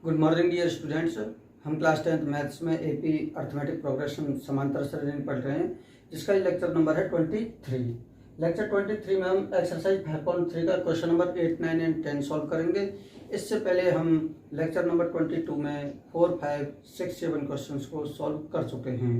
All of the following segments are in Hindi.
Good morning dear students. हम क्लास 10th मैथ्स में एपी अर्थमेटिक प्रोग्रेशन समांतर श्रेणी पढ़ रहे हैं, जिसका लेक्चर नंबर है 23। लेक्चर 23 में हम एक्सरसाइज 5.3 का क्वेश्चन नंबर 8, 9 एंड 10 सॉल्व करेंगे। इससे पहले हम लेक्चर नंबर 22 में 4, 5, 6, 7 क्वेश्चंस को सॉल्व कर चुके हैं।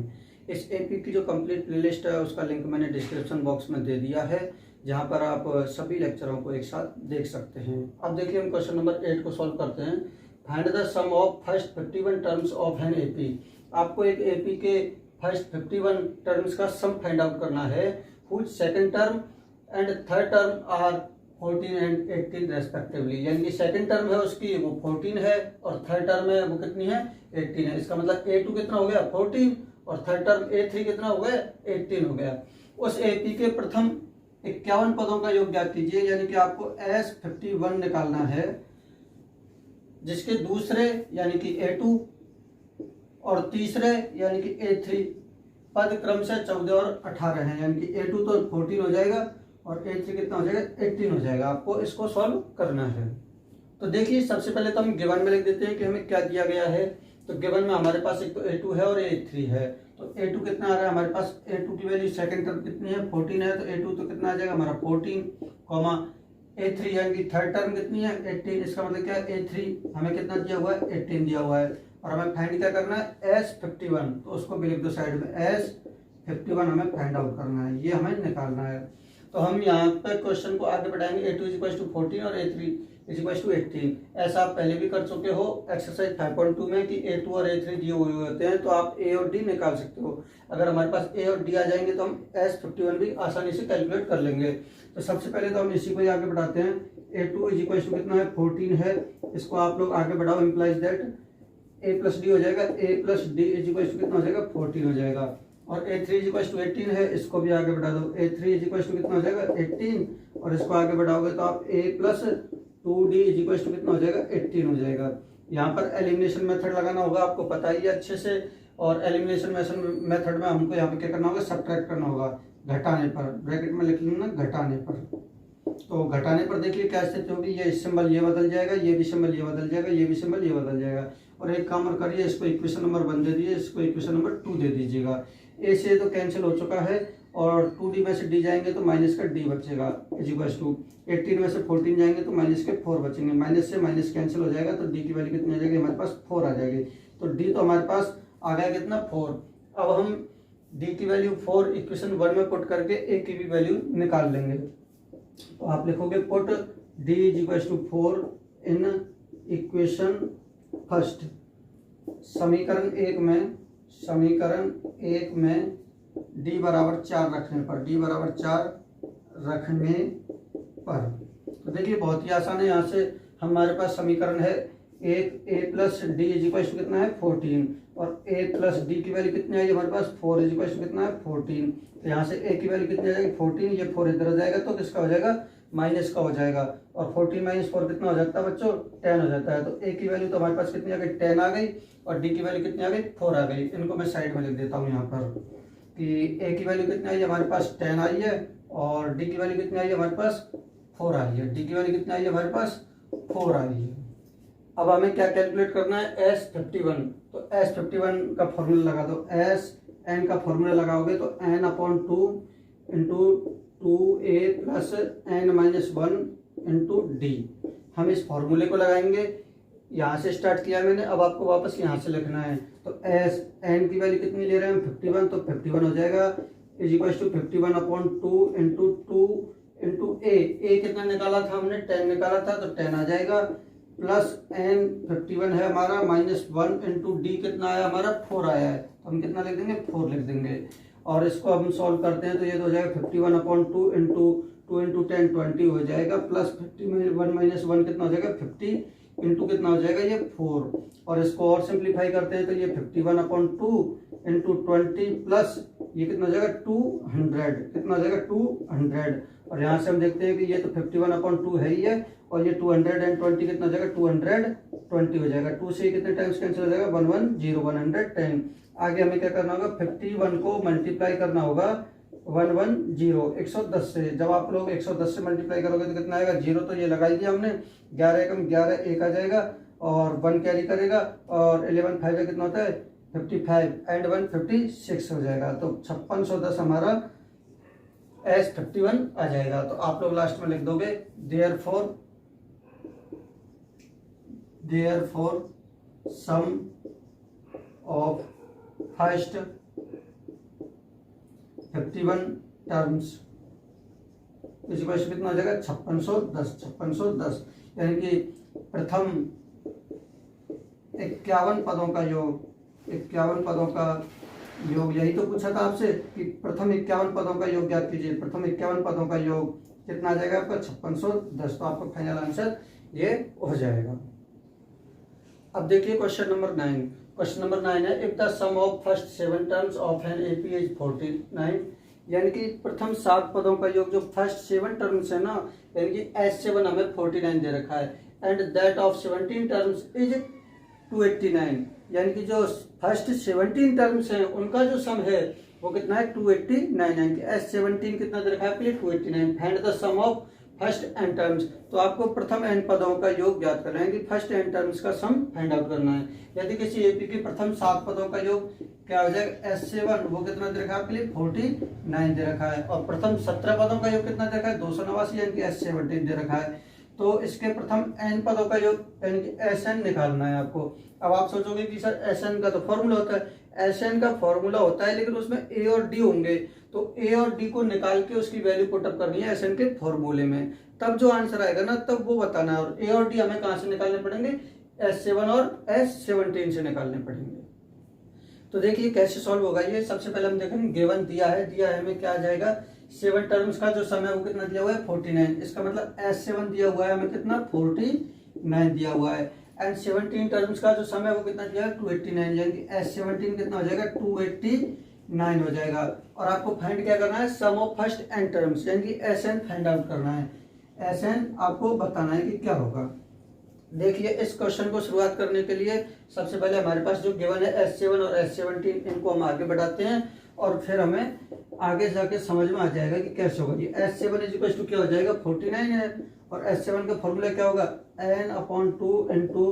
इस एपी की जो कंप्लीट प्लेलिस्ट है उसका लिंक मैंने डिस्क्रिप्शन बॉक्स में दे दिया है, जहां पर आप सभी लेक्चरों को एक साथ देख सकते हैं। अब देखिए हम क्वेश्चन नंबर 8 को सॉल्व करते हैं। Find the sum of first 51 terms of an AP. आपको एक एपी के फर्स्ट 51 टर्म्स का सम फाइंड आउट करना है। Which second term and third term are 14 and 18 respectively. यानी कि सेकंड टर्म है उसकी वो 14 है और थर्ड टर्म है वो कितनी है 18 है। इसका मतलब A2 कितना हो गया 14 और थर्ड टर्म A3 कितना हो गया 18 हो गया। उस एपी के प्रथम 51 पदों का योग ज्ञात कीजिए। यानी कि आपको S51 निकालना है, जिसके दूसरे यानी कि A2 और तीसरे यानी कि A3 पद क्रम से 14 और 18 हैं। यानी कि A2 तो 14 हो जाएगा और A3 कितना हो जाएगा 18 हो जाएगा। आपको इसको सॉल्व करना है। तो देखिए सबसे पहले तो हम गिवन में लिख देते हैं कि हमें क्या दिया गया है। तो गिवन में हमारे पास एक तो A2 है और A3 है। तो A2 कितना आ रहा है हमारे पास, A2 की वैल्यू सेकंड टर्म कितनी है 14 है, तो A2 तो कितना आ जाएगा हमारा 14, A3 यानी कि थर्ड टर्म कितनी है 18। इसका मतलब क्या है A3 हमें कितना दिया हुआ है 18 दिया हुआ है और हमें फाइंड क्या करना है S51। तो उसको भी लिख दो साइड में, S51 हमें फाइंड आउट करना है, ये हमें निकालना है। तो हम यहाँ पे क्वेश्चन को आगे बढ़ाएंगे। A2 = 14 और A3 = 18। ऐसा आप पहले भी कर चुके हो एक्सरसाइज 5.2 में कि A2 और A3 दिए हुए होते हैं, तो आप A और D निकाल सकते हो। अगर हमारे पास A और D आ जाएंगे तो हम S51 भी आसानी से कैलकुलेट कर लेंगे। तो सबसे पहले तो हम इसी को आगे बढ़ाते हैं। A2 = कितना है 14 है, इसको आप लोग आगे बढ़ाओ, इम्प्लाइज दैट A + D हो जाएगा। A + D = कितना हो जाएगा 14 हो जाएगा। और A3 = 18 है, इसको भी आगे बढ़ा दो। A3 = कितना हो जाएगा 18 और इसको आगे बढ़ाओगे तो आप A + 2D = कितना हो जाएगा 18 हो जाएगा। यहाँ पर एलिमिनेशन मेथड लगाना होगा, आपको पता ही है अच्छे से। और एलिमिनेशन मेथड में हमको यहाँ पे क्या करना होगा, सब्ट्रैक्ट करना होगा, घटाने पर। ब्रैकेट में लिख लेना घटाने पर। तो घटाने पर देखिए क्या स्थिति होगी, ये सिंबल ये बदल जाएगा, ये भी सिंबल ये बदल जाएगा, ये भी सिंबल ये बदल जाएगा। और एक काम और करिए, इसको इक्वेशन नंबर 1 दे दीजिए, इसको इक्वेशन नंबर 2 दे दीजिएगा। ए से तो कैंसिल हो चुका है और 2D में से D जाएंगे तो माइनस का D बचेगा, = 18 में से 14 जाएंगे तो माइनस के 4 बचेंगे। माइनस से माइनस कैंसिल हो जाएगा तो D की वैल्यू कितनी आ जाएगी हमारे पास 4 आ जाएगी। तो D तो हमारे पास आ गया कितना 4। अब हम D की वैल्यू 4 इक्वेशन 1 में पुट करके A की भी वैल्यू निकाल लेंगे। तो आप लिखोगे पुट D = 4 इन इक्वेशन फर्स्ट। समीकरण 1 में D = 4 रखने पर तो देखिए बहुत ही आसान है। यहाँ से हमारे पास समीकरण है एक A + D = कितना है 14 और A + D की वैल्यू कितनी आई हमारे पास 4 = कितना है 14। तो यहाँ से A की वैल्यू कितनी आ जाएगी 14, ये 4 इधर आ जाएगा तो किसका हो जाएगा माइनस का हो जाएगा। और 14 - 4 कितना हो जाता है बच्चों 10 हो जाता है। तो A की वैल्यू तो हमारे पास कितनी आ गई 10 आ गई और D की वैल्यू कितनी आ गई 4 आ गई। इनको मैं साइड में लिख देता हूँ यहाँ पर कि A की वैल्यू कितनी आई हमारे पास 10 आई है और D की वैल्यू कितनी आई है हमारे पास 4 आई है। D की वैल्यू कितनी आई है हमारे पास 4 आई है। अब हमें क्या कैलकुलेट करना है S51। तो S51 का फॉर्मूला लगा दो। Sn का फॉर्मूला लगाओगे तो n/2 × 2a + n - 1 × D। हम इस फॉर्मूले को लगाएंगे, यहाँ से स्टार्ट किया मैंने, अब आपको वापस यहाँ से लिखना है। तो n की वैल्यू कितनी ले रहे हैं हम 51, तो 51 हो जाएगा = 51/2 × 2 × a कितना निकाला था हमने 10 निकाला था तो 10 आ जाएगा प्लस n 51 है हमारा -1 × D कितना आया हमारा 4 आया है। तो हम कितना लिख देंगे 4 लिख देंगे। और इसको हम सॉल्व करते हैं तो ये तो हो जाएगा 51/2 × 2 × 10 20 हो जाएगा प्लस 51 - 1 कितना हो जाएगा 50 इंटू कितना हो जाएगा ये 4। और इसको और सिंप्लीफाई करते हैं तो ये 51/2 × 20 प्लस ये कितना हो जाएगा 200, कितना हो जाएगा 200। और यहाँ से हम देखते हैं कि ये तो 51/2 है ही है और ये 220 कितना हो जाएगा 220 हो जाएगा। 2 से कितने टाइम्स कैंसिल हो जाएगा 110 110। आगे हमें क्या करना होगा 51 को मल्टीप्लाई करना होगा 110 से। जब आप लोग 110 से मल्टीप्लाई करोगे तो कितना आएगा 0, तो ये लगा दिया हमने 11 × 11 1 आ जाएगा और 1 कैरी करेगा और 11 5 कितना होता है 55 एंड 1 56 हो जाएगा। तो 5610 हमारा S51 आ जाएगा। तो आप लोग लास्ट में लिख दोगे therefore sum of first 51 terms इस क्वेश्चन कितना हो जाएगा 5610 यानी कि प्रथम 51 पदों का योग, 51 पदों का योग। यही तो पूछा था आपसे कि प्रथम 51 पदों का योग ज्ञात कीजिए। प्रथम 51 पदों का योग कितना आ जाएगा आपका 5610। तो आपका फाइनल आंसर ये हो जाएगा। अब देखिए क्वेश्चन नंबर 9। क्वेश्चन नंबर 9 है if the sum of first 7 terms of an AP is 49, यानी कि प्रथम 7 पदों का योग जो फर्स्ट 7 टर्म्स है ना, यानी कि S7 हमें 49 दे रखा है and that of 17 terms is 289, यानी कि जो फर्स्ट 17 टर्म्स हैं उनका जो सम है वो कितना है 289, यानी कि S17 कितना दे रखा है आपके लिए 289। Find the sum of first n terms, तो आपको प्रथम एन पदों का योग ज्ञात करना है कि फर्स्ट एन टर्म्स का सम फाइंड आउट करना है। यदि किसी एपी के प्रथम 7 पदों का योग क्या हो जाएगा S7 वो कितना दे रखा है आपके लिए 49 दे रखा है और प्रथम 17 पदों का योग कितना दे रखा है 289 यानी कि S17 दे रखा है। तो इसके प्रथम एन पदों का योग यानी कि SN निकालना है आपको। अब आप सोचोगे कि सर SN का तो फॉर्मूला होता है, SN का फॉर्मूला होता है लेकिन उसमें A और D होंगे, तो A और D को निकाल के उसकी वैल्यू पुटअप करनी है SN के फॉर्मूले में, तब जो आंसर आएगा ना तब वो बताना है। और A और D हमें कहाँ से निकालने पड़ेंगे S7 और S17 से निकालने पड़ेंगे। तो देखिए कैसे सॉल्व होगा ये। सबसे पहले हम देखेंगे गिवन दिया है हमें क्या आ जाएगा 7 टर्म्स का जो समय वो कितना दिया हुआ है 49, इसका मतलब S7 दिया हुआ है हमें कितना 49 दिया हुआ है एंड 17 टर्म्स का जो समय वो कितना दिया है 289, यानी कि S17 कितना हो जाएगा 289 हो जाएगा। और आपको फाइंड क्या करना है सम ऑफ फर्स्ट एन टर्म्स यानी कि SN फाइंड आउट करना है। SN आपको बताना है कि क्या होगा। देखिए इस क्वेश्चन को शुरुआत करने के लिए सबसे पहले हमारे पास जो गिवन है S7 और S17 इनको हम आगे बढ़ाते हैं और फिर हमें आगे जाके समझ में आ जाएगा कि कैसे होगा। ये S7 इक्वल टू क्या हो जाएगा 49 है और S7 का फॉर्मूला क्या होगा n/2 into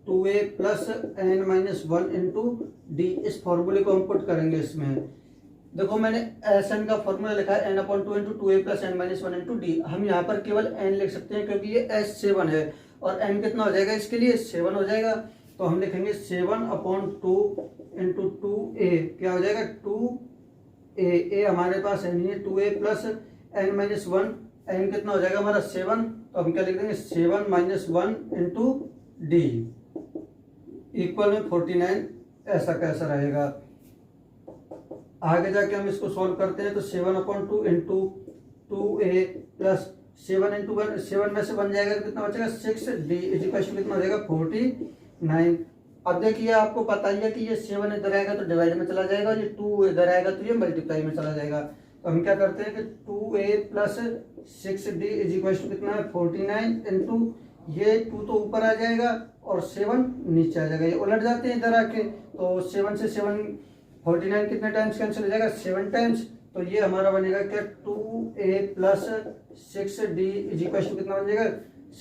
2a plus n-1 into D. इस फॉर्मूले को हम पुट करेंगे इसमें। देखो मैंने SN का फॉर्मूला लिखा है n/2 into 2a plus n-1 into D. हम यहाँ पर केवल n लिख सकते हैं क्योंकि ये S7 है और n कितना हो जाएगा इसके लिए 7 हो जाएगा। तो हम लिखेंगे 7/2 इंटू 2a क्या हो जाएगा 2a हमारे पास n है 2a प्लस n-1 n कितना हो जाएगा हमारा 7, तो हम क्या लिख देंगे 7-1 इंटू डी इक्वल में 49। ऐसा कैसा रहेगा आगे जाके हम इसको सॉल्व करते हैं। तो 7/2 इंटू 2a प्लस 7 इंटू 1 7 में से बन जाएगा तो कितना बचेगा 6d इक्वल टू कितना हो जाएगा 49। अब देखिए आपको पता ही है कि ये 7 इधर आएगा तो डिवाइड में चला जाएगा और ये 2 इधर आएगा तो ये मल्टीप्लाई में चला जाएगा। तो हम क्या करते हैं कि 2a plus 6d equal to कितना है 49 इंटू ये 2 तो ऊपर आ जाएगा और 7 नीचे आ जाएगा, ये उलट जाते हैं इधर आके। तो 7 से 7 49 कितने टाइम्स कैंसिल हो जाएगा 7 टाइम्स। तो ये हमारा बनेगा क्या 2a plus 6d equal to कितना बन जाएगा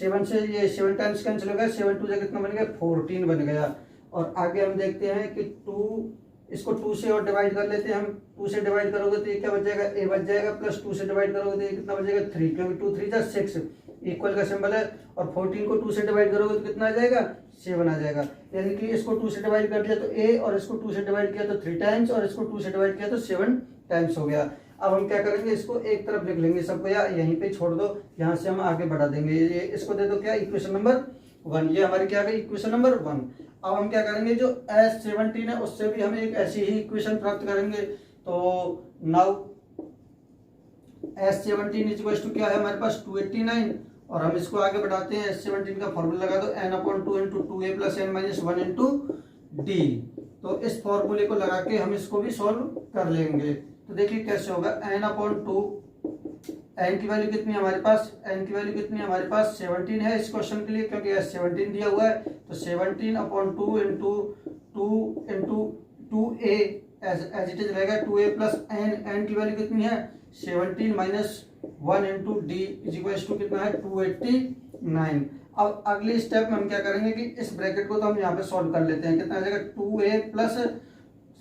7 से ये 7 टाइम्स कैंसिल हो गया 7 2 कितना बन गया 14 बन गया। और आगे हम देखते हैं कि 2 इसको 2 से और डिवाइड कर लेते हैं हम। 2 से डिवाइड करोगे तो ये क्या बच जाएगा a बच जाएगा प्लस 2 से डिवाइड करोगे तो ये कितना बच जाएगा 3 क्योंकि 2 3 जा 6 इक्वल का सिंबल है। और 14 को 2 से डिवाइड करोगे तो कितना आ जाएगा 7 आ जाएगा। यानी कि इसको 2 से डिवाइड कर दिया तो a और इसको 2 से डिवाइड किया तो 3 टाइम्स और इसको 2 से डिवाइड किया तो 7 टाइम्स हो गया। अब हम क्या करेंगे इसको एक तरफ लिख लेंगे सबको या यहीं पे छोड़ दो, यहाँ से हम आगे बढ़ा देंगे। ये इसको दे दो क्या इक्वेशन नंबर 1, ये हमारी क्या गई इक्वेशन नंबर 1। अब हम क्या करेंगे जो S17 है उससे भी हम एक ऐसी ही इक्वेशन प्राप्त करेंगे। तो नाउ S17 इक्वल टू क्या है हमारे पास 289 और हम इसको आगे बढ़ाते हैं। S17 का फॉर्मूला लगा दो n/2 into 2a plus n-1 into D. तो इस फॉर्मूले को लगा के हम इसको भी सॉल्व कर लेंगे। तो देखिए कैसे होगा n/2 n की वैल्यू कितनी है हमारे पास n की वैल्यू कितनी है हमारे पास 17 है इस क्वेश्चन के लिए क्योंकि S17 दिया हुआ है। तो 17/2 into 2 into 2a as it is रहेगा 2a प्लस n की वैल्यू कितनी है 17 -1 इंटू डी इक्वल टू कितना है 289। अब अगली स्टेप में हम क्या करेंगे कि इस ब्रैकेट को तो हम यहाँ पे सॉल्व कर लेते हैं। कितना आ जाएगा 2a प्लस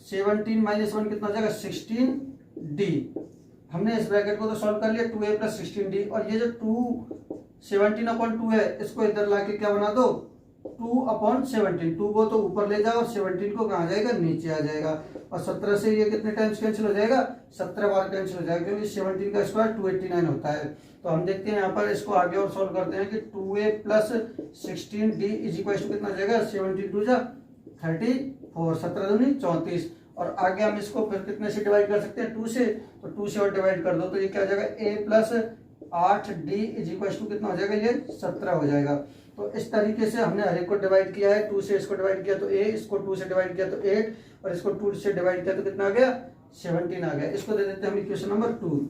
17 माइनस 1 कितना हो जाएगा 16d। हमने इस ब्रैकेट को तो सॉल्व कर लिया 2a प्लस 16d, और ये जो 17/2 है इसको इधर लाके क्या बना दो 2/17। 2 को तो ऊपर ले जाओ और 17 को कहाँ जाएगा नीचे आ जाएगा, और 17 से ये कितने टाइम्स कैंसिल हो जाएगा 17 बार कैंसिल हो जाएगा, क्योंकि 17 का स्क्वायर 289 होता है। तो हम देखते हैं यहाँ पर इसको आगे और सॉल्व करते हैं कि 2a plus 16d is equal to कितना जाएगा 17 जा 34, 17 दूनी 34, और आगे हम इसको फिर कितने से डिवाइड कर सकते हैं 2 से, तो 2 से और डिवाइड कर दो तो ये क्या हो जाएगा a plus 8d is equal to कितना हो जाएगा ये 17 हो जाएगा। तो इस तरीके से हमने हर एक को डिवाइड किया है, 2 से इसको डिवाइड किया तो a, इसको 2 से डिवाइड किया तो 8, और इसको 2 से डिवाइड किया तो कितना आ गया 17 आ गया। इसको दे देते हैं हम इक्वेशन नंबर 2।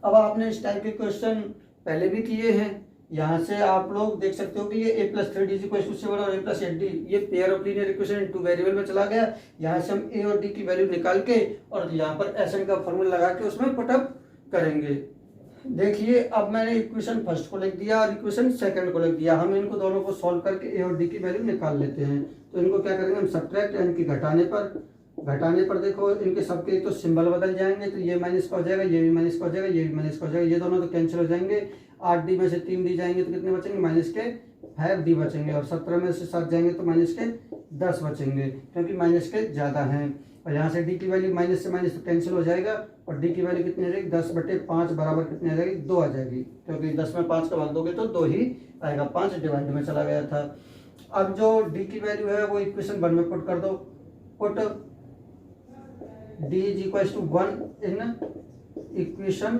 अब आपने इस टाइप के क्वेश्चन पहले भी किए हैं, यहाँ से आप लोग देख सकते हो कि ये a plus 3d equal to 7 और a प्लस 8d ये pair of linear equation into variable में चला गया। यहाँ से हम a और d की वैल्यू निकाल के और यहाँ पर एसएन का फॉर्मूला लगा के उसमें पुटअप करेंगे। देखिए अब मैंने इक्वेशन फर्स्ट को लिख दिया और इक्वेशन सेकंड को लिख दिया। हम इनको दोनों को सॉल्व करके a और d की वैल्यू निकाल लेते हैं। तो इनको क्या करेंगे हम सब्ट्रैक्ट, यानी घटाने पर देखो इनके सबके तो सिंबल बदल जाएंगे, तो ये माइनस का हो जाएगा, ये भी माइनस का हो जाएगा, ये भी माइनस का हो जाएगा, ये दोनों तो कैंसिल हो जाएंगे। 8d में से 3d जाएंगे तो कितने बचेंगे माइनस के 5d बचेंगे, और 17 में से 7 जाएंगे तो माइनस के 10 बचेंगे, क्योंकि माइनस के ज़्यादा हैं। और यहाँ से d की वैल्यू माइनस से माइनस तो कैंसिल हो जाएगा, और d की वैल्यू कितनी आ जाएगी 10/5 बराबर कितनी आ जाएगी 2 आ जाएगी, क्योंकि 10 में 5 का भाग दोगे तो 2 ही आएगा, 5 डिवाइड में चला गया था। अब जो d की वैल्यू है वो इक्वेशन 1 में पुट कर दो, put d is equal to 1 in equation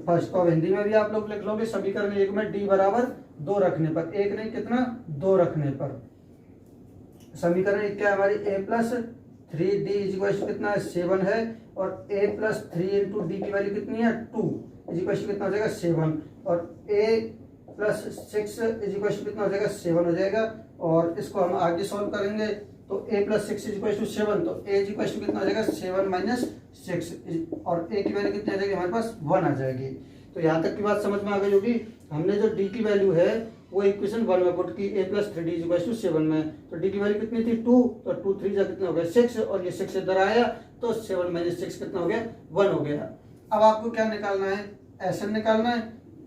first. तो अब हिंदी में भी आप लोग लिख लोगे समीकरण 1 में d बराबर 2 रखने पर, 1 नहीं कितना 2 रखने पर। समीकरण 1 क्या है हमारी a plus 3d is equal to कितना 7 है, और a प्लस 3 इंटू डी की वैल्यू कितनी है 2 इज इक्वल टू कितना हो जाएगा 7, और a plus 6 is equal to कितना हो जाएगा 7 हो जाएगा। और इसको हम आगे सॉल्व करेंगे तो a plus 6 is equal to 7, तो a इज इक्वल टू कितना हो जाएगा 7 माइनस 6, और a की वैल्यू कितनी आ जाएगी हमारे पास 1 आ जाएगी। तो यहाँ तक की बात समझ में आ गई होगी। हमने जो d की वैल्यू है वो इक्वेशन 1 में पुट की a plus 3d is equal to 7 में, तो d की वैल्यू कितनी थी 2, तो 2 3 जा कितना हो गया 6, और ये 6 इधर आया तो 7 माइनस 6 कितना हो गया 1 हो गया। अब आपको क्या निकालना है एसएन निकालना है।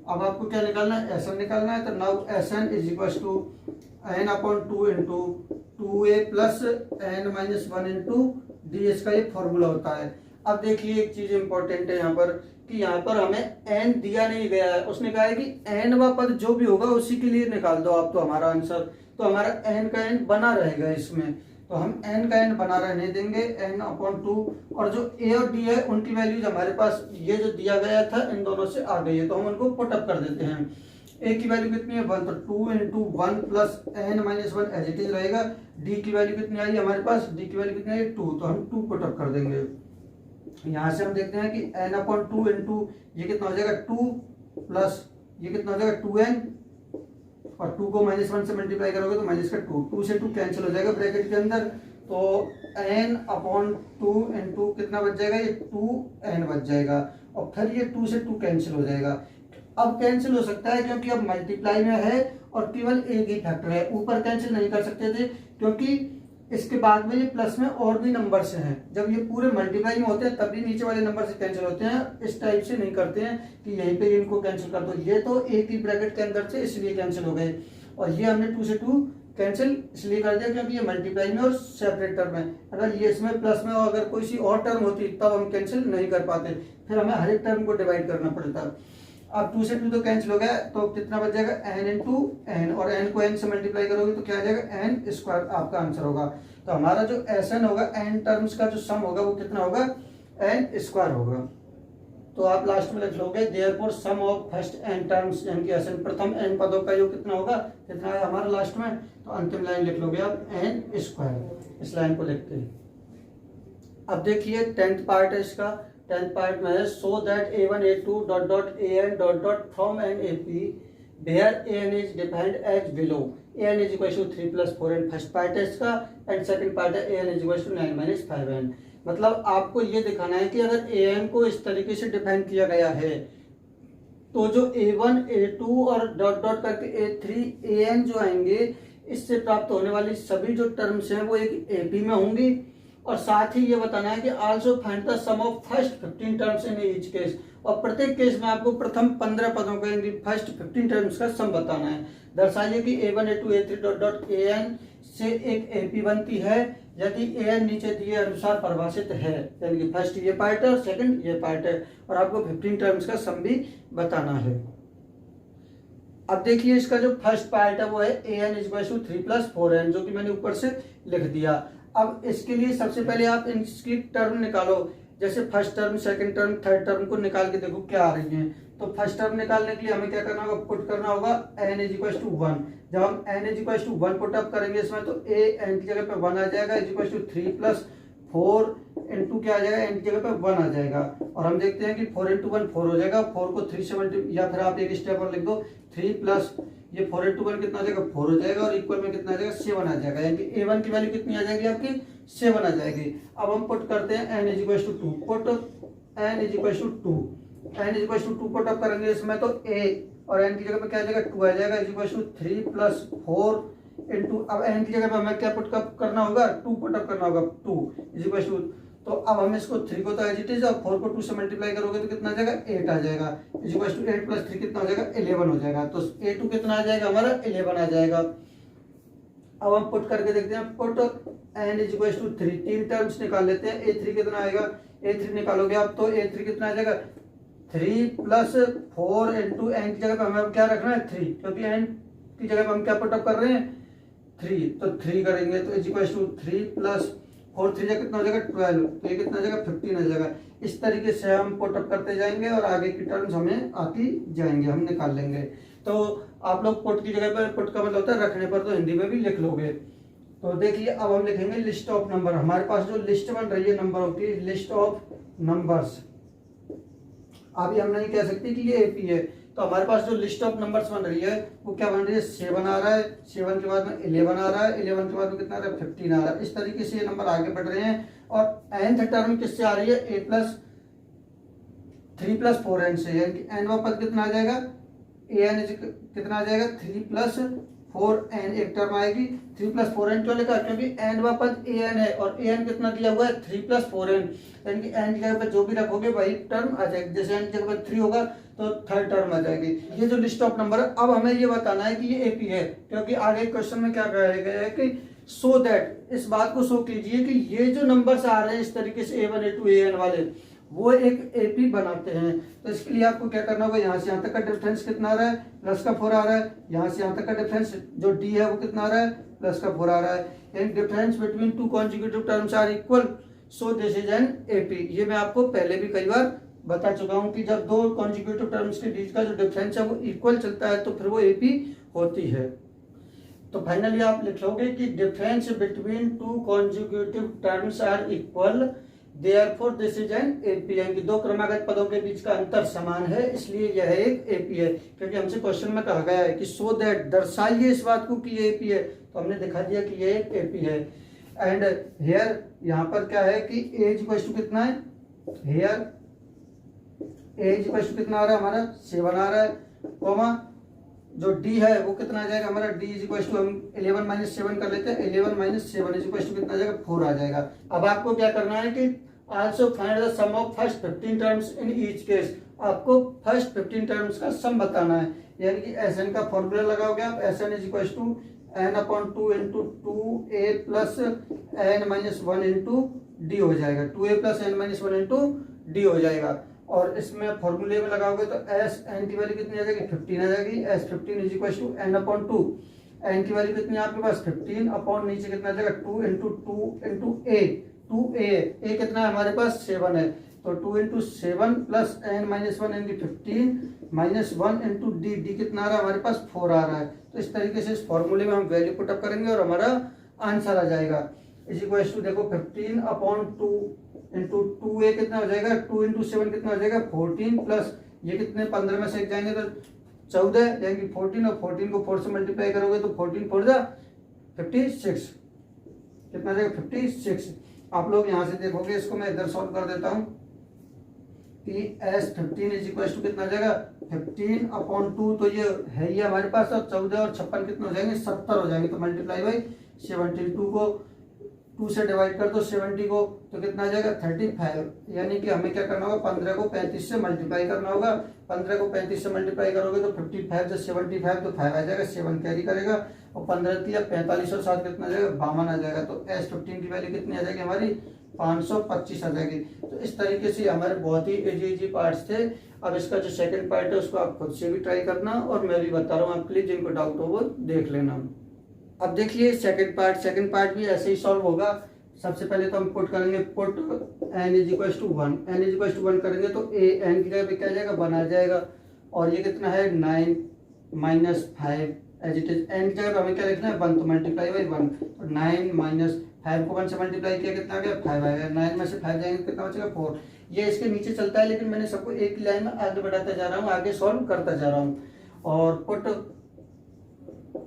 अब आपको क्या निकालना है एसएन निकालना है। तो now SN is equal to n/2 into 2a plus n minus 1 into D, इसका ये फॉर्मूला होता है। अब देखिए एक चीज इंपॉर्टेंट है यहाँ पर कि यहाँ पर हमें n दिया नहीं गया है, उसने कहा है कि n वा पद जो भी होगा उसी के लिए निकाल दो आप, तो हमारा आंसर तो हमारा n का n बना रहेगा इसमें, तो हम n का n बना रहने देंगे n/2, और जो a और d है उनकी वैल्यूज हमारे पास ये जो दिया गया था इन दोनों से आ गई है, तो हम उनको पुटअप कर देते हैं। a की वैल्यू कितनी है 1, तो 2 into 1 plus n minus 1 as it is रहेगा। d की वैल्यू कितनी आई हमारे पास, d की वैल्यू कितनी आई 2, तो हम 2 पुटअप कर देंगे। यहाँ से हम देखते हैं कि n/2 इंटू ये कितना हो जाएगा 2 प्लस ये कितना हो जाएगा 2n, और 2 को -1 से मल्टीप्लाई करोगे तो माइनस का 2, 2 से 2 कैंसिल हो जाएगा ब्रैकेट के अंदर, तो n/2 इंटू कितना बच जाएगा ये 2n बच जाएगा, और फिर ये 2 से 2 कैंसिल हो जाएगा। अब कैंसिल हो सकता है क्योंकि अब मल्टीप्लाई में है और केवल एक ही फैक्टर है, ऊपर कैंसिल नहीं कर सकते थे क्योंकि इसके बाद में ये प्लस में और भी नंबर से हैं। जब ये पूरे मल्टीप्लाई में होते हैं तब भी नीचे वाले नंबर से कैंसिल होते हैं, इस टाइप से नहीं करते हैं कि यहीं पे इनको कैंसिल कर दो। ये तो एक ही ब्रैकेट के अंदर से इसलिए कैंसिल हो गए, और ये हमने 2 से 2 कैंसिल इसलिए कर दिया क्योंकि ये मल्टीप्लाई में और सेपरेट टर्म है। अगर ये इसमें प्लस में और अगर कोई सी और टर्म होती तब हम कैंसिल नहीं कर पाते, फिर हमें हर एक टर्म को डिवाइड करना पड़ता। अब 2 से 2 तो कैंसिल हो गया, तो कितना बच जाएगा n इंटू n, और n को n से मल्टीप्लाई करोगे तो क्या आ जाएगा n स्क्वायर आपका आंसर होगा। तो हमारा जो एसएन होगा n टर्म्स का जो सम होगा वो कितना होगा n स्क्वायर होगा। तो आप लास्ट में लिख लोगे therefore sum of first n terms, यानी कि एसएन प्रथम n पदों का योग कितना होगा, कितना है हमारा लास्ट में, तो अंतिम लाइन लिख लोगे आप n स्क्वायर, इस लाइन को लिखते हैं। अब देखिए 10th पार्ट है इसका, 10th पार्ट में है so that a1 a2 dot dot an dot dot from an ap where an is defined as below, an is equal to 3 plus 4n first part है इसका, एंड सेकंड पार्ट है an is equal to 9 minus 5n। मतलब आपको ये दिखाना है कि अगर an को इस तरीके से डिफाइन किया गया है तो जो A1 A2 और डॉट डॉट करके A3 AN जो आएंगे, इससे प्राप्त होने वाली सभी जो टर्म्स हैं वो एक AP में होंगी। और साथ ही ये बताना है कि also find the sum of first 15 terms in each case, और प्रत्येक केस में आपको प्रथम 15 पदों का यानी फर्स्ट 15 टर्म्स का सम बताना है। दर्शाइए कि A1 A2 A3 dot dot AN से एक AP बनती है यदि AN नीचे दिए अनुसार परिभाषित है, यानी कि फर्स्ट ये पार्ट है और सेकंड ये पार्ट है, और आपको 15 टर्म्स का सम भी बताना है। अब देखिए इसका जो फर्स्ट पार्ट है वो है AN = 3 + 4N, जो कि मैंने ऊपर से लिख दिया। अब इसके लिए सबसे पहले आप इसकी टर्म निकालो, जैसे first term, second term, third term को निकाल के देखो क्या आ रही है। तो फर्स्ट टर्म निकालने के लिए हमें क्या करना होगा, पुट करना होगा n = 1। जब हम n = 1 पुट अप करेंगे इसमें, तो a n की जगह पे 1 आ जाएगा, = 3 + 4 इंटू क्या आ जाएगा, n की जगह पे 1 आ जाएगा। और हम देखते हैं कि 4 × 1 4 हो जाएगा, 4 को 3 से या फिर आप एक स्टेप और लिख दो, 3 प्लस ये 4 × 1 कितना आ जाएगा, 4 हो जाएगा, और इक्वल में कितना आ जाएगा, 7 आ जाएगा, यानी कि A1 की वैल्यू कितनी आ जाएगी आपकी, 7 आ जाएगी। अब हम पुट करते हैं n = 2, put n = 2, n = 2 put up करेंगे इसमें, तो a और n की जगह पे क्या आ जाएगा, 2 आ जाएगा, = 3 + 4 इंटू, अब n की जगह पे हमें क्या पुट अप करना होगा, 2 पुट अप करना होगा, 2 = तो अब हम इसको 3 को तो एज इट इज, और 4 को 2 से मल्टीप्लाई करोगे तो कितना आ जाएगा, 8 आ जाएगा, = 8 + 3 कितना हो जाएगा, 11 हो जाएगा। तो A2 कितना आ जाएगा हमारा, 11 आ जाएगा। अब हम पुट करके देखते हैं, पुट n = 3, 3 टर्म्स निकाल लेते हैं। A3 कितना आएगा, A3 निकालोगे आप तो A3 कितना आ जाएगा, 3 + 4 इंटू n की जगह पे हमें क्या रखना है, 3, क्योंकि n की जगह पे हम क्या पुटअप कर रहे हैं, 3, तो 3 करेंगे तो = 3 + 4 3 कितना हो जाएगा, 12, तो ये कितना आ जाएगा, 15 आ जाएगा। इस तरीके से हम पुटअप करते जाएंगे और आगे की टर्म्स हमें आती जाएंगे, हम निकाल लेंगे। तो आप लोग पुट की जगह पर, पुट का मतलब होता है रखने पर, तो हिंदी में भी लिख लोगे। तो देखिए अब हम लिखेंगे लिस्ट ऑफ नंबर। हमारे पास जो लिस्ट बन रही है नंबरों की, लिस्ट ऑफ नंबर्स, अभी हम नहीं कह सकते कि ये AP है। तो हमारे पास जो लिस्ट ऑफ नंबर्स बन रही है वो क्या बन रही है, 7 आ रहा है, 7 के बाद में 11 आ रहा है, 11 के बाद में कितना आ रहा है, 15 आ रहा है। इस तरीके से ये नंबर आगे बढ़ रहे हैं। और nth टर्म किससे आ रही है, A+3 + 4n से, यानी कि n वां पद कितना आ जाएगा, an कितना आ जाएगा, 3 + 4n, एक टर्म आएगी। 3 + 4n क्यों लिखा, क्योंकि n वां पद an है और an कितना दिया हुआ है, 3 + 4n, यानी कि n की जगह पर जो भी रखोगे वही टर्म आ जाएगी। जैसे n की जगह पर 3 होगा तो थर्ड टर्म आ जाएगी। ये जो लिस्ट ऑफ नंबर है, अब हमें ये बताना है कि ये AP है, क्योंकि आगे क्वेश्चन में क्या कहा गया है कि सो दैट, इस बात को शो कीजिए कि ये जो नंबर्स आ रहे हैं इस तरीके से A1 A2 AN वाले, वो एक AP बनाते हैं। तो इसके लिए आपको क्या करना होगा, यहाँ से यहाँ तक का डिफरेंस कितना आ रहा है, +4 आ रहा है, यहाँ से यहाँ तक का डिफरेंस जो D है वो कितना आ रहा है, +4 आ रहा है, यानी difference between 2 consecutive terms are equal, so this is an AP। ये मैं आपको पहले भी कई बार बता चुका हूँ कि जब दो कॉन्जिक्यूटिव टर्म्स के बीच का जो डिफरेंस है वो इक्वल चलता है तो फिर वो AP होती है। तो फाइनली आप लिखोगे कि difference between 2 consecutive terms are equal, therefore this is an AP, यानी कि दो क्रमागत पदों के बीच का अंतर समान है, इसलिए यह एक AP है। क्योंकि हमसे क्वेश्चन में कहा गया है कि सो दैट, दर्शाइए इस बात को कि ये AP है, तो हमने दिखा दिया कि ये एक AP है। एंड हेयर यहाँ पर क्या है कि A कितना है, हेयर A कितना आ रहा है हमारा, 7 आ रहा है, कोमा जो D है वो कितना आ जाएगा हमारा, D हम 11 - 7 कर लेते हैं, 11 - 7 कितना आ जाएगा, 4 आ जाएगा। अब आपको क्या करना है कि also find the sum of first 15 terms in each case, आपको फर्स्ट 15 टर्म्स का सम बताना है। यानी कि SN का फॉर्मूला लगाओगे आप, SN = n/2 × 2a + n-1 × d हो जाएगा, 2a + n-1 × d हो जाएगा। और इसमें फॉर्मूले में लगाओगे तो SN की वैल्यू कितनी आ जाएगी, 15 आ जाएगी, S15 = n/2, n की वैल्यू कितनी है आपके पास, 15 अपॉन नीचे कितना आ जाएगा, 2 × 2 × a, 2a कितना है हमारे पास, 7 है, तो 2 × 7 + n-1 यानी कि 15 - 1 × d कितना आ रहा है हमारे पास, 4 आ रहा है। तो इस तरीके से इस फॉर्मूले में हम वैल्यू पुटअप करेंगे और हमारा आंसर आ जाएगा। देखो 15/2 × 2a कितना हो जाएगा, 2 × 7 कितना हो जाएगा, 14 प्लस ये कितने 15 में से एक जाएंगे तो 14, यानी कि 14, और 14 को 4 से मल्टीप्लाई करोगे तो 14 4 जा 56, कितना जाएगा, 56। आप लोग यहाँ से देखोगे, इसको मैं इधर सॉल्व कर देता हूँ। कि S15 इज इक्वल टू कितना हो जाएगा 15/2, तो ये है ये हमारे पास, और 14 और 56 कितने हो जाएंगे 70 हो जाएंगे, तो मल्टीप्लाई बाई 72 को 2 से डिवाइड कर दो 70 को, तो कितना आ जाएगा 35, यानी कि हमें क्या करना होगा 15 को 35 से मल्टीप्लाई करना होगा। 15 को 35 से मल्टीप्लाई करोगे तो 55 से 75 तो 5 आ जाएगा, 7 कैरी करेगा, और 15 दिया 45 और 7 कितना आ जाएगा 52 आ जाएगा। तो S15 की वैल्यू कितनी आ जाएगी हमारी 525 आ जाएगी। तो इस तरीके से हमारे बहुत ही इजी पार्ट्स थे। अब इसका जो सेकंड पार्ट है उसको आप खुद से भी ट्राई करना, और मैं भी बता रहा हूँ, आप प्लीज जिनको डाउट हो वो देख लेना। अब देखिए सेकंड पार्ट भी ऐसे ही सॉल्व होगा। सबसे पहले तो हम पुट करेंगे, put n is equal to 1, n is equal to 1 करेंगे तो a n की जगह पे क्या आ जाएगा 1 आ जाएगा, और ये कितना है 9 minus 5 as it is, n की जगह पे हमें क्या लिखना है 1, तो मल्टीप्लाई बाई 1, तो 9 माइनस 5 को 1 से मल्टीप्लाई किया कितना आ गया 5 आ गया, 9 में से 5 जाएंगे कितना बचेगा 4। ये इसके नीचे चलता है, लेकिन मैंने सबको एक लाइन में आगे बढ़ाता जा रहा हूँ, आगे सॉल्व करता जा रहा हूँ। और put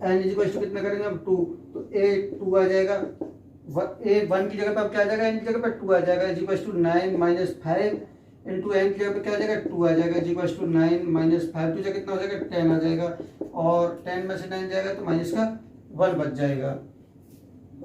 n is equal to कितना करेंगे अब 2, तो a 2 आ जाएगा, a 1 की जगह पे अब क्या आ जाएगा n की जगह पे 2 आ जाएगा, is equal to 9 minus 5 into n की जगह पे क्या आ जाएगा 2 आ जाएगा, is equal to 9 minus 5 two कितना हो जाएगा 10 आ जाएगा, और 10 में से 9 जाएगा तो माइनस का 1 बच जाएगा।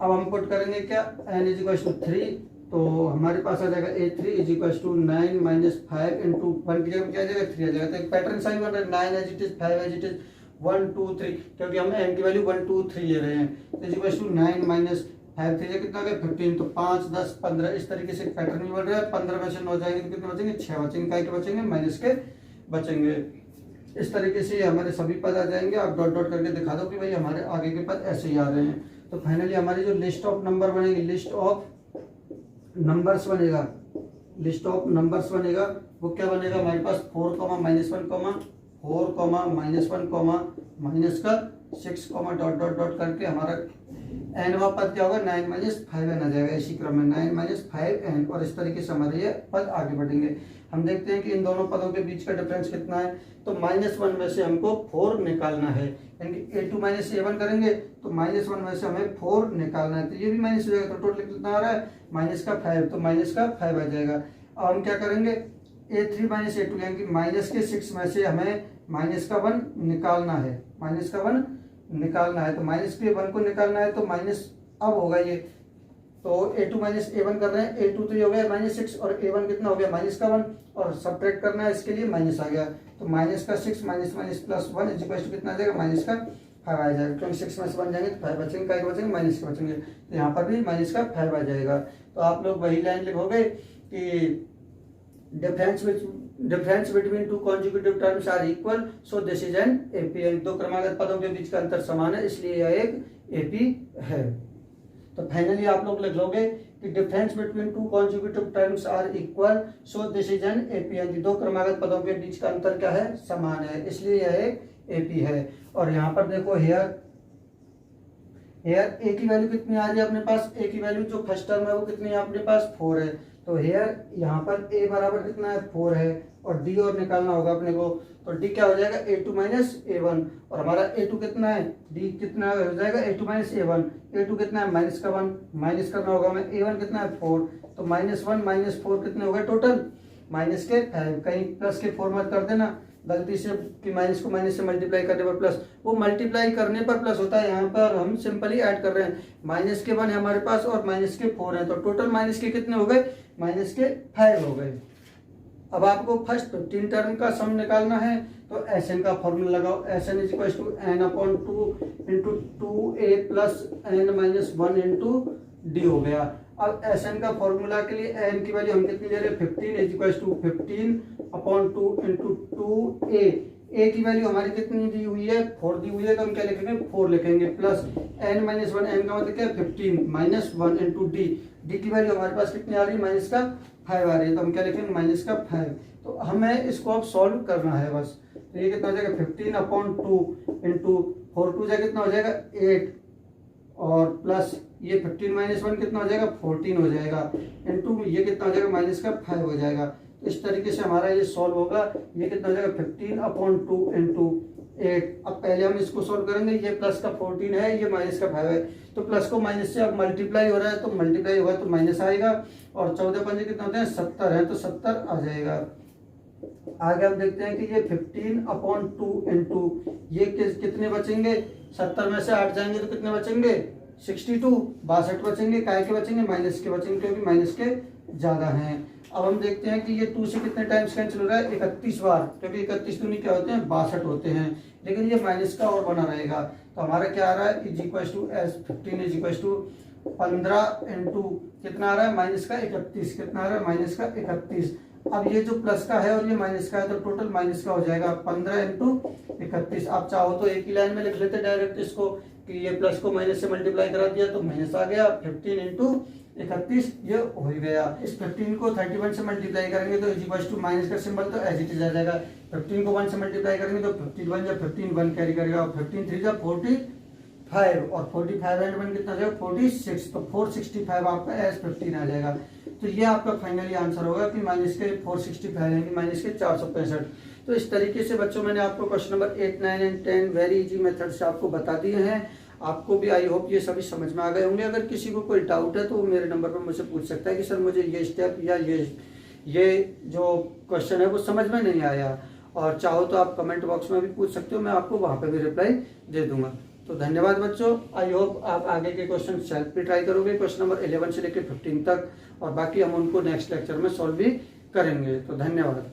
अब हम पुट करेंगे क्या n इज इक्वल टू 3, तो हमारे पास आ जाएगा a3 is equal to 9 minus 5 into 1 की जगह पे क्या आ जाएगा 3 आ जाएगा। तो एक पैटर्न साइन बन रहा है, 9 as it is, 5 as it is, 1 2 3, क्योंकि हम n की वैल्यू 1 2 3 ले रहे हैं, तो इज इक्वल टू 9 माइनस 5 3 कितना आ गया 15, तो 5 10 15, इस तरीके से पैटर्न भी बन रहा है। 15 में से 9 जाएंगे तो कितने बचेंगे 6 बचेंगे, काय के बचेंगे माइनस के बचेंगे। इस तरीके से हमारे सभी पद आ जाएंगे। आप डॉट डॉट करके दिखा दो कि भाई हमारे आगे के पद ऐसे ही आ रहे हैं। तो फाइनली हमारी जो लिस्ट ऑफ नंबर बनेगी, लिस्ट ऑफ नंबर्स बनेगा, लिस्ट ऑफ नंबर्स बनेगा, वो क्या बनेगा हमारे पास 4, -1, 4, -1, माइनस का 6, डॉट डॉट डॉट करके हमारा nवा पद क्या होगा 9 माइनस 5n आ जाएगा, इसी क्रम में 9 माइनस 5n, और इस तरीके से हमारे ये पद आगे बढ़ेंगे। हम देखते हैं कि इन दोनों पदों के बीच का डिफरेंस कितना है। तो -1 में से हमको 4 निकालना है, यानी कि a2 माइनस a1 करेंगे तो -1 में से हमें 4 निकालना है, तो ये भी माइनस हो जाएगा, तो टोटल कितना आ रहा है माइनस का 5, तो माइनस का 5 आ जाएगा। अब हम क्या करेंगे a3 माइनस a2, यानी कि माइनस के 6 में से हमें माइनस का 1 निकालना है, माइनस का 1 निकालना है, तो माइनस के 1 को निकालना है, तो माइनस अब होगा ये, तो a2 माइनस a1 कर रहे हैं, a2 तो ये हो गया -6 और a1 कितना हो गया माइनस का 1, और सब्ट्रैक्ट करना है इसके लिए माइनस आ गया, तो माइनस का 6 minus minus plus 1 is equal to कितना आ जाएगा माइनस का 5 आ जाएगा, क्योंकि 6 में से 1 जाएंगे तो 5 बचेंगे, काय के बचेंगे माइनस के बचेंगे, तो यहाँ पर भी माइनस का 5 आ जाएगा। तो आप लोग वही लाइन लिखोगे कि difference between two conjugative terms are equal, so this is an AP, दो क्रमागत पदों के बीच का अंतर समान है, इसलिए यह एक एपी है। तो फाइनली आप लोग लिख लोगे कि difference between two conjugative terms are equal, so this is an AP, दो क्रमागत पदों के बीच का अंतर क्या है समान है, इसलिए यह एक एपी है। और यहाँ पर देखो हेयर ए की वैल्यू कितनी आ रही है अपने पास, ए की वैल्यू जो फर्स्ट टर्म है वो कितनी है अपने पास 4 है, तो हेयर यहाँ पर a बराबर कितना है 4 है, और d और निकालना होगा अपने को, तो d क्या हो जाएगा a2 माइनस a1, और हमारा a2 कितना है d कितना हो जाएगा a2 माइनस a1, a2 कितना है माइनस का 1, माइनस करना होगा हमें, a1 कितना है 4, तो -1 -4 कितने हो गए टोटल माइनस के 5, कहीं प्लस के 4 मत कर देना गलती से कि माइनस को माइनस से मल्टीप्लाई करने पर प्लस, वो मल्टीप्लाई करने पर प्लस होता है, यहाँ पर हम सिंपली ऐड कर रहे हैं, माइनस के 1 है हमारे पास और माइनस के 4 है, तो टोटल माइनस के कितने हो गए माइनस के 5 हो गए। अब आपको फर्स्ट 15 टर्म का सम निकालना है, तो Sn का फॉर्मूला लगाओ, Sn is equal to n/2 into 2a plus n minus 1 into d हो गया। अब Sn का फॉर्मूला के लिए n की वैल्यू हम कितनी ले रहे हैं 15 is equal to 15/2 into 2a, a की वैल्यू हमारी कितनी दी हुई है 4 दी हुई है, तो हम क्या लिखेंगे 4 लिखेंगे, प्लस n माइनस 1, n का मतलब क्या है 15 माइनस 1 इंटू डी, डी की वैल्यू हमारे पास कितनी आ रही है माइनस का 5 आ रही है, तो हम क्या लिखेंगे माइनस का 5। तो हमें इसको अब सॉल्व करना है बस, तो ये कितना हो जाएगा 15/2 इंटू 4 2 जा कितना हो जाएगा 8, और प्लस ये 15 माइनस 1 कितना हो जाएगा 14 हो जाएगा, इंटू ये कितना हो जाएगा माइनस का 5 हो जाएगा। तो इस तरीके से हमारा ये सॉल्व होगा, ये कितना हो जाएगा 15/2 इंटू 8। अब पहले हम इसको सॉल्व करेंगे, ये प्लस का 14 है, ये माइनस का 5 है, तो प्लस को माइनस से अब मल्टीप्लाई हो रहा है, तो मल्टीप्लाई होगा तो माइनस आएगा, और 14 पंजे कितना होते हैं 70 है, तो 70 आ जाएगा। आगे हम देखते हैं कि ये 15/2 इंटू ये कितने बचेंगे, 70 में से 8 जाएंगे तो कितने बचेंगे, 62 बचेंगे। काय के बचेंगे, माइनस के बचेंगे, क्योंकि माइनस के ज्यादा हैं। अब हम देखते हैं कि ये 2 से कितने टाइम्स कैंसिल हो रहा है, 31 बार, क्योंकि 31 दूनी क्या होते हैं, 62 होते हैं। लेकिन ये माइनस का और बना रहेगा, तो हमारा क्या आ रहा है, is equal to S 15 is equal to 15 into कितना आ रहा है, माइनस का 31, कितना आ रहा है, माइनस का 31। अब ये जो प्लस का है और ये माइनस का है, तो टोटल माइनस का हो जाएगा 15 इंटू 31। आप चाहो तो एक ही लाइन में लिख लेते डायरेक्ट इसको, कि ये प्लस को माइनस से मल्टीप्लाई करा दिया तो माइनस आ गया, 15 इंटू 31 ये हो गया। इस 15 को 31 से मल्टीप्लाई करेंगे तो इज इक्वल टू माइनस का सिंबल तो एज इट इज आ जाएगा। 15 को 1 से मल्टीप्लाई करेंगे तो 51 या 15 1 कैरी करेगा, 15 3 जा 45 और 45 एंड 1 कितना जाएगा, 46, तो 465 आपका एज 15 आ जाएगा। तो ये आपका फाइनली आंसर होगा कि माइनस के 465 यानी माइनस के 465। तो इस तरीके से बच्चों मैंने आपको question number 8, 9 and 10 very easy method से आपको बता दिए हैं। आपको भी आई होप ये सभी समझ में आ गए होंगे। अगर किसी को कोई डाउट है तो वो मेरे नंबर पर मुझसे पूछ सकता है कि सर मुझे ये स्टेप या ये जो क्वेश्चन है वो समझ में नहीं आया, और चाहो तो आप कमेंट बॉक्स में भी पूछ सकते हो, मैं आपको वहाँ पे भी रिप्लाई दे दूंगा। तो धन्यवाद बच्चों, आई होप आप आगे के क्वेश्चन सेल्फ भी ट्राई करोगे, क्वेश्चन नंबर 11 से लेकर 15 तक, और बाकी हम उनको नेक्स्ट लेक्चर में सॉल्व भी करेंगे। तो धन्यवाद।